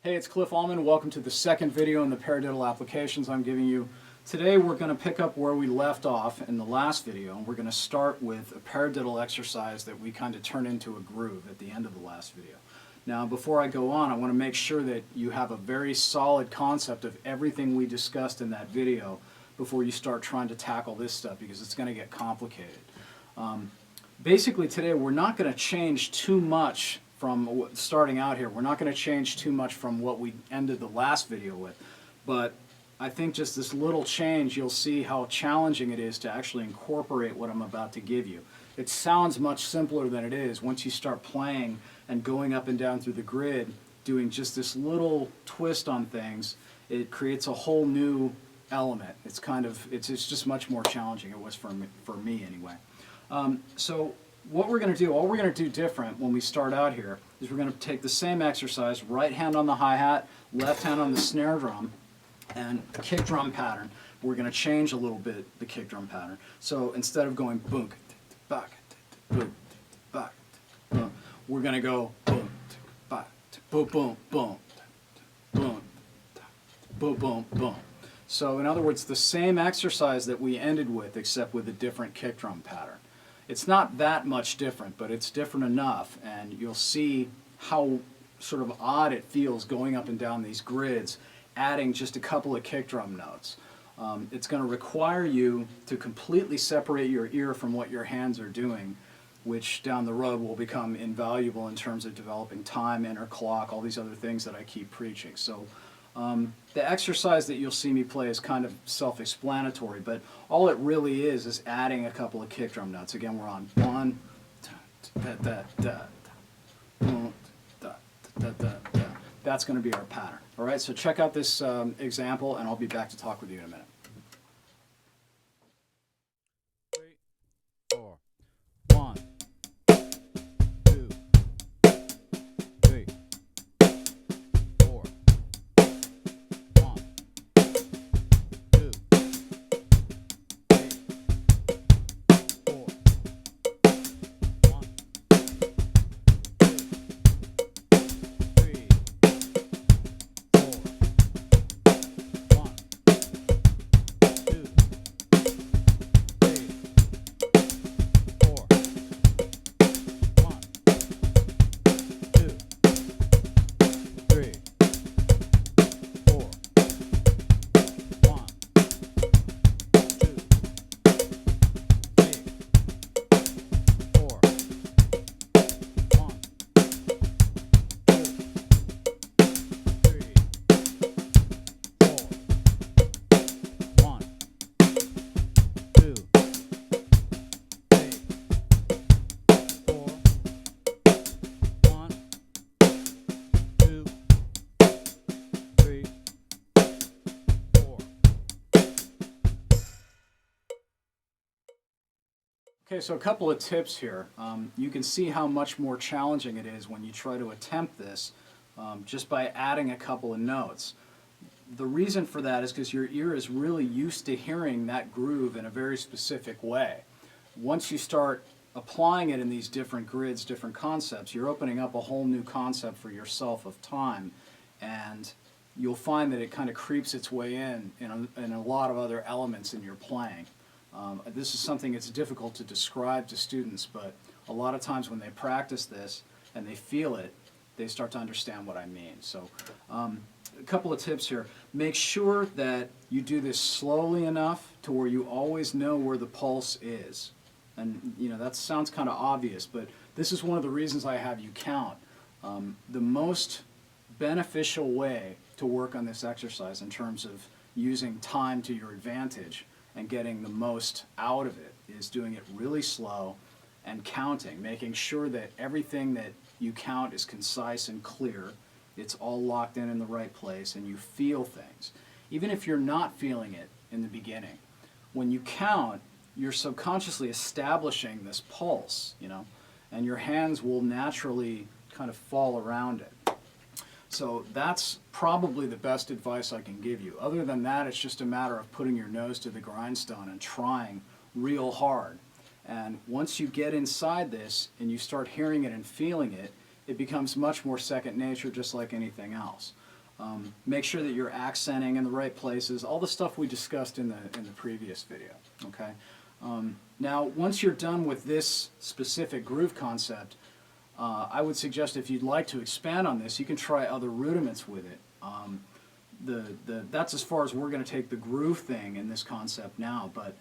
Hey, it's Cliff Allman. Welcome to the second video in the Paradiddle applications I'm giving you. Today we're going to pick up where we left off in the last video, and we're going to start with a paradiddle exercise that we kind of turned into a groove at the end of the last video. Now, before I go on, I want to make sure that you have a very solid concept of everything we discussed in that video before you start trying to tackle this stuff, because it's going to get complicated. Basically today we're not going to change too much from starting out here. We're not going to change too much from what we ended the last video with, but I think just this little change, you'll see how challenging it is to actually incorporate what I'm about to give you. It sounds much simpler than it is once you start playing and going up and down through the grid, doing just this little twist on things. It creates a whole new element. It's just much more challenging. It was for me anyway. So what we're going to do, all we're going to do different when we start out here is we're going to take the same exercise, right hand on the hi-hat, left hand on the snare drum, and kick drum pattern. We're going to change a little bit the kick drum pattern. So instead of going boom, back, boom, back, boom, we're going to go boom, back, boom, boom, boom, boom, boom, boom, boom. So in other words, the same exercise that we ended with, except with a different kick drum pattern. It's not that much different, but it's different enough, and you'll see how sort of odd it feels going up and down these grids, adding just a couple of kick drum notes. It's going to require you to completely separate your ear from what your hands are doing, which down the road will become invaluable in terms of developing time, inner clock, all these other things that I keep preaching. So the exercise that you'll see me play is kind of self-explanatory, but all it really is adding a couple of kick drum notes. Again, we're on one, da, da, da, boom, da, da, da, da. That's going to be our pattern. All right, so check out this example, and I'll be back to talk with you in a minute. 3, 4, 1, 2, 3, 4. 1, 2, 3, 4. 1, 2, 3, 4. 1, 2, 3, 4. 1, 2, 3, 4. 1, 2, 3, 4. 1, 2, 3, 4. 1, 2, 3, 4. Okay, so a couple of tips here. You can see how much more challenging it is when you try to attempt this just by adding a couple of notes. The reason for that is because your ear is really used to hearing that groove in a very specific way. Once you start applying it in these different grids, different concepts, you're opening up a whole new concept for yourself of time, and you'll find that it kind of creeps its way in a lot of other elements in your playing. This is something that's difficult to describe to students, but a lot of times when they practice this and they feel it, they start to understand what I mean. So a couple of tips here. Make sure that you do this slowly enough to where you always know where the pulse is. And you know, that sounds kind of obvious, but this is one of the reasons I have you count. The most beneficial way to work on this exercise in terms of using time to your advantage and getting the most out of it is doing it really slow and counting, making sure that everything that you count is concise and clear, it's all locked in the right place, and you feel things. Even if you're not feeling it in the beginning, when you count, you're subconsciously establishing this pulse, you know, and your hands will naturally kind of fall around it. So that's probably the best advice I can give you. Other than that, it's just a matter of putting your nose to the grindstone and trying real hard. And once you get inside this and you start hearing it and feeling it, it becomes much more second nature, just like anything else. Make sure that you're accenting in the right places, all the stuff we discussed in the previous video, okay? Now, once you're done with this specific groove concept, I would suggest if you'd like to expand on this, you can try other rudiments with it. That's as far as we're going to take the groove thing in this concept now, but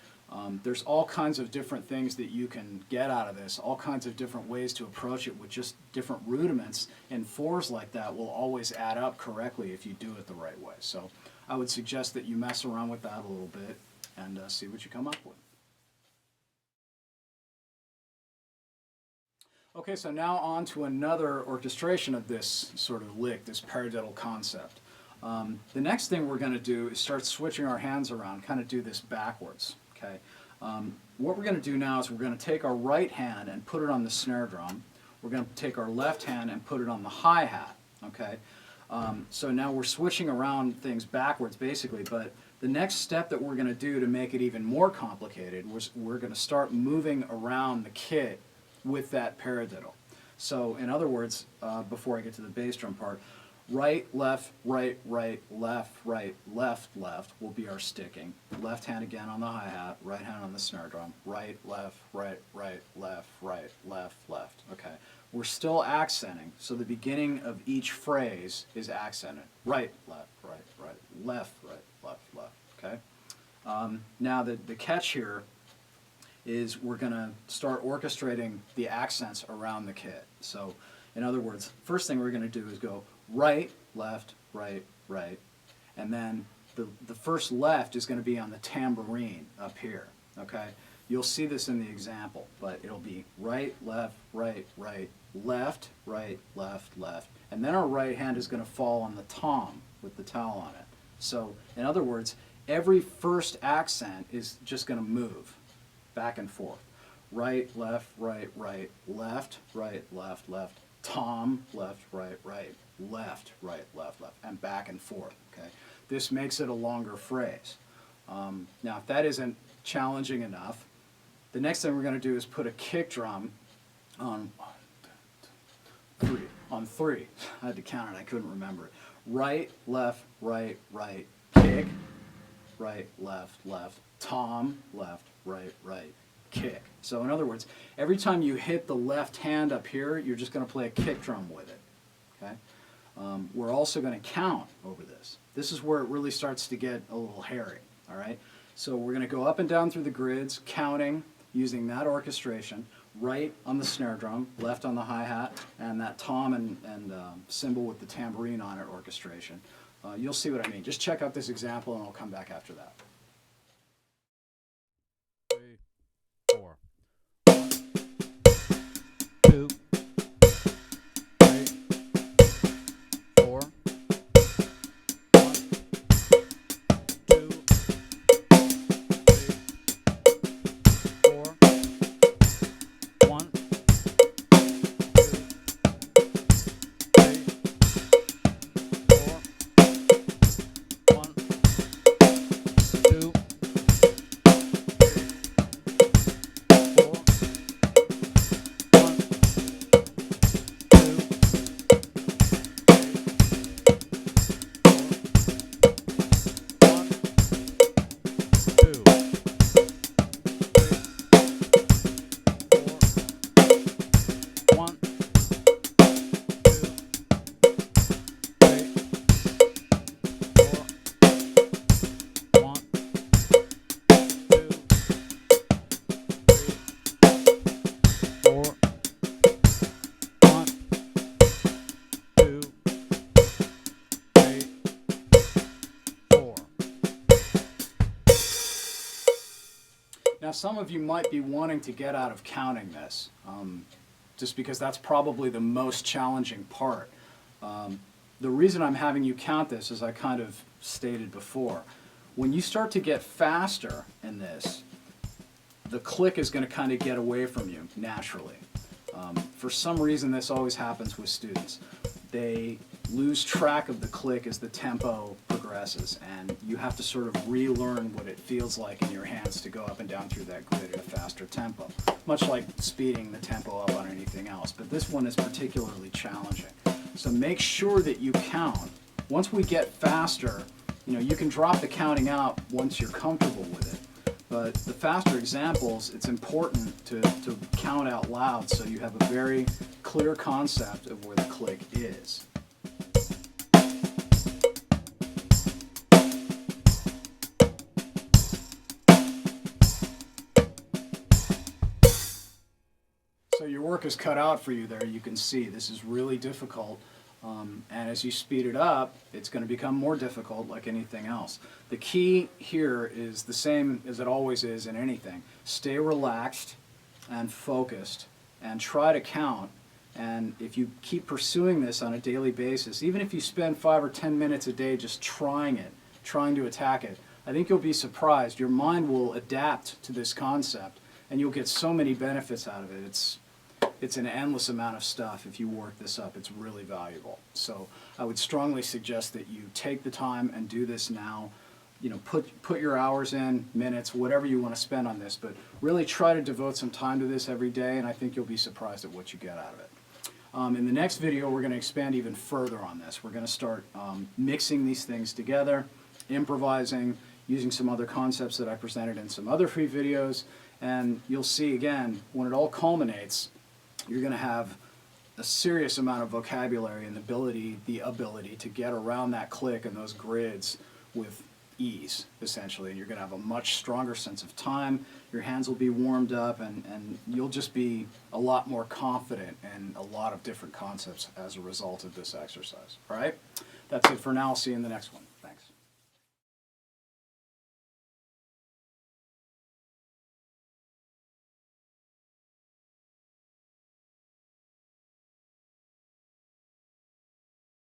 there's all kinds of different things that you can get out of this, all kinds of different ways to approach it with just different rudiments, and fours like that will always add up correctly if you do it the right way. So I would suggest that you mess around with that a little bit and see what you come up with. Okay, so now on to another orchestration of this sort of lick, this paradiddle concept. The next thing we're going to do is start switching our hands around, kind of do this backwards. Okay. What we're going to do now is we're going to take our right hand and put it on the snare drum. We're going to take our left hand and put it on the hi-hat. Okay. So now we're switching around things backwards basically, but the next step that we're going to do to make it even more complicated was we're going to start moving around the kit with that paradiddle. So in other words, before I get to the bass drum part, right, left, left will be our sticking. Left hand again on the hi-hat, right hand on the snare drum. Right, left, left. Okay. We're still accenting, so the beginning of each phrase is accented. Right, left, left. Okay. Now the catch here is we're going to start orchestrating the accents around the kit. So in other words, first thing we're going to do is go right, left, right, and then the first left is going to be on the tambourine up here, okay? You'll see this in the example, but it'll be right, left, left, and then our right hand is going to fall on the tom with the towel on it. So in other words, every first accent is just going to move back and forth. Right, left, left, tom, left, left, and back and forth. Okay, this makes it a longer phrase. Now, if that isn't challenging enough, the next thing we're going to do is put a kick drum on three. I had to count it. I couldn't remember it. Right, left, kick. Right, left, tom, left, kick. So in other words, every time you hit the left hand up here, you're just going to play a kick drum with it. Okay. We're also going to count over this. This is where it really starts to get a little hairy. All right. So we're going to go up and down through the grids, counting using that orchestration. Right on the snare drum, left on the hi-hat, and that tom and cymbal with the tambourine on it orchestration. You'll see what I mean. Just check out this example, and I'll come back after that. 3, 4. 1, 2, 3, 4. 1, 2, 3, 4. 1, 2, 3, 4. 1, 2, Now, some of you might be wanting to get out of counting this, just because that's probably the most challenging part. The reason I'm having you count this, as I kind of stated before, when you start to get faster in this, the click is going to kind of get away from you naturally. For some reason, this always happens with students. They lose track of the click as the tempo progresses, and you have to sort of relearn what it feels like in your hands to go up and down through that grid at a faster tempo, much like speeding the tempo up on anything else. But this one is particularly challenging. So make sure that you count Once we get faster, you can drop the counting out once you're comfortable with it. But the faster examples, it's important to count out loud so you have a very clear concept of where the click is. So your work is cut out for you there. You can see this is really difficult. And as you speed it up, it's going to become more difficult like anything else. The key here is the same as it always is in anything. Stay relaxed and focused and try to count. And if you keep pursuing this on a daily basis, even if you spend 5 or 10 minutes a day just trying it, trying to attack it, I think you'll be surprised. Your mind will adapt to this concept and you'll get so many benefits out of it. It's an endless amount of stuff. If you work this up, it's really valuable. So I would strongly suggest that you take the time and do this now. Put your hours in, minutes, whatever you want to spend on this, but really try to devote some time to this every day, and I think you'll be surprised at what you get out of it. In the next video, we're going to expand even further on this. We're going to start mixing these things together, improvising, using some other concepts that I presented in some other free videos, and you'll see again, when it all culminates, you're going to have a serious amount of vocabulary and the ability to get around that click and those grids with ease, essentially. And you're going to have a much stronger sense of time, your hands will be warmed up, and you'll just be a lot more confident in a lot of different concepts as a result of this exercise. All right? That's it for now. I'll see you in the next one.